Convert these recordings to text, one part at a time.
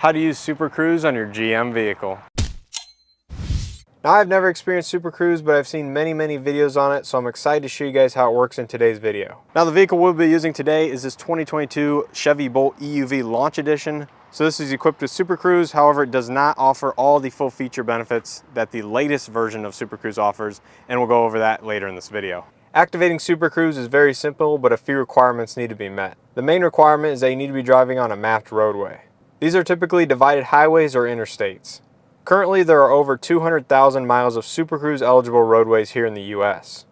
How to use Super Cruise on your GM vehicle. Now, I've never experienced Super Cruise, but I've seen many videos on it, so I'm excited to show you guys how it works in today's video. Now, the vehicle we'll be using today is this 2022 Chevy Bolt EUV Launch Edition. So this is equipped with Super Cruise, however, it does not offer all the full feature benefits that the latest version of Super Cruise offers, and we'll go over that later in this video. Activating Super Cruise is very simple, but a few requirements need to be met. The main requirement is that you need to be driving on a mapped roadway. These are typically divided highways or interstates. Currently, there are over 200,000 miles of Super Cruise eligible roadways here in the US.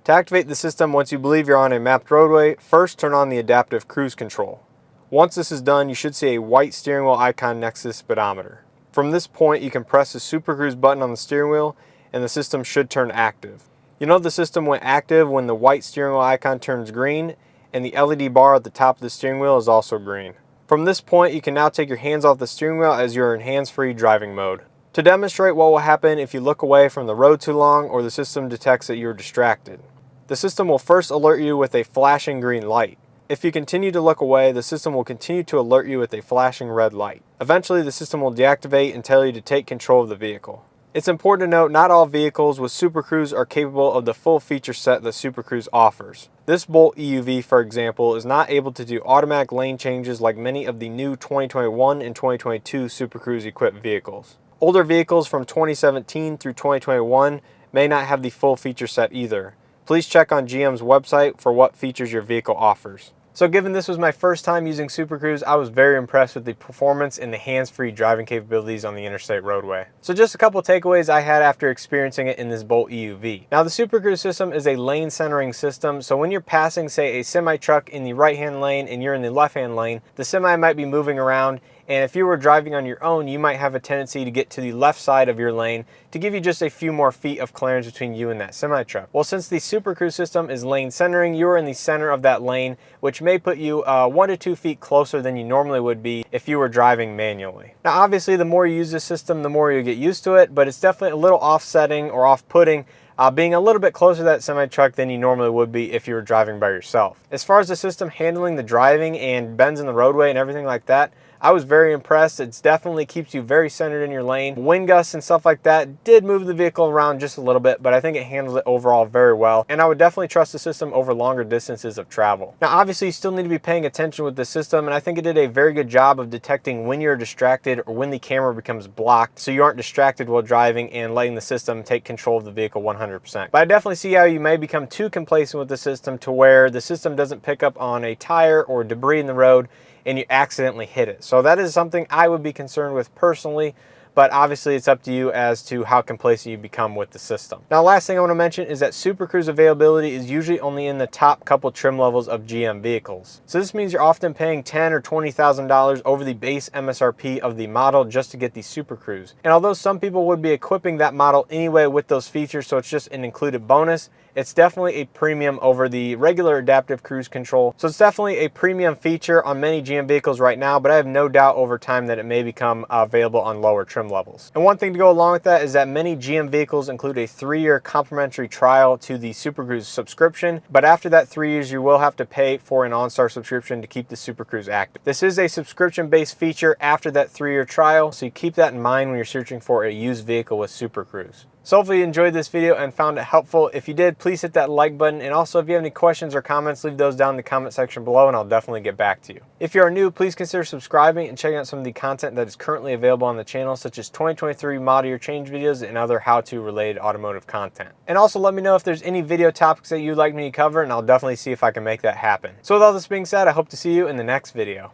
To activate the system, once you believe you're on a mapped roadway, first turn on the adaptive cruise control. Once this is done, you should see a white steering wheel icon next to the speedometer. From this point, you can press the Super Cruise button on the steering wheel and the system should turn active. You know the system went active when the white steering wheel icon turns green and the LED bar at the top of the steering wheel is also green. From this point, you can now take your hands off the steering wheel as you're in hands-free driving mode. To demonstrate what will happen if you look away from the road too long or the system detects that you're distracted. The system will first alert you with a flashing green light. If you continue to look away, the system will continue to alert you with a flashing red light. Eventually, the system will deactivate and tell you to take control of the vehicle. It's important to note not all vehicles with Super Cruise are capable of the full feature set that Super Cruise offers. This Bolt EUV, for example, is not able to do automatic lane changes like many of the new 2021 and 2022 Super Cruise equipped vehicles. Older vehicles from 2017 through 2021 may not have the full feature set either. Please check on GM's website for what features your vehicle offers. So given this was my first time using Super Cruise, I was very impressed with the performance and the hands-free driving capabilities on the interstate roadway. So just a couple takeaways I had after experiencing it in this Bolt EUV. Now, the Super Cruise system is a lane centering system, so when you're passing, say, a semi-truck in the right-hand lane and you're in the left-hand lane, the semi might be moving around, and if you were driving on your own, you might have a tendency to get to the left side of your lane to give you just a few more feet of clearance between you and that semi-truck. Well, since the Super Cruise system is lane centering, you're in the center of that lane, which may put you 1 to 2 feet closer than you normally would be if you were driving manually. Now, obviously, the more you use this system, the more you get used to it, but it's definitely a little offsetting or off-putting being a little bit closer to that semi-truck than you normally would be if you were driving by yourself. As far as the system handling the driving and bends in the roadway and everything like that, I was very impressed. It definitely keeps you very centered in your lane. Wind gusts and stuff like that did move the vehicle around just a little bit, but I think it handles it overall very well. And I would definitely trust the system over longer distances of travel. Now, obviously, you still need to be paying attention with the system, and I think it did a very good job of detecting when you're distracted or when the camera becomes blocked, so you aren't distracted while driving and letting the system take control of the vehicle 100%. But I definitely see how you may become too complacent with the system to where the system doesn't pick up on a tire or debris in the road and you accidentally hit it. So that is something I would be concerned with personally, but obviously it's up to you as to how complacent you become with the system. Now, last thing I want to mention is that Super Cruise availability is usually only in the top couple trim levels of GM vehicles. So this means you're often paying $10,000 or $20,000 over the base MSRP of the model just to get the Super Cruise. And although some people would be equipping that model anyway with those features, so it's just an included bonus, it's definitely a premium over the regular adaptive cruise control. So it's definitely a premium feature on many GM vehicles right now, but I have no doubt over time that it may become available on lower trim levels. And one thing to go along with that is that many GM vehicles include a 3-year complimentary trial to the Super Cruise subscription, but after that 3 years, you will have to pay for an OnStar subscription to keep the Super Cruise active. This is a subscription-based feature after that 3-year trial, so you keep that in mind when you're searching for a used vehicle with Super Cruise. So hopefully you enjoyed this video and found it helpful. If you did, please hit that like button. And also, if you have any questions or comments, leave those down in the comment section below and I'll definitely get back to you. If you are new, please consider subscribing and checking out some of the content that is currently available on the channel, such as 2023 model year change videos and other how-to related automotive content. And also let me know if there's any video topics that you'd like me to cover and I'll definitely see if I can make that happen. So with all this being said, I hope to see you in the next video.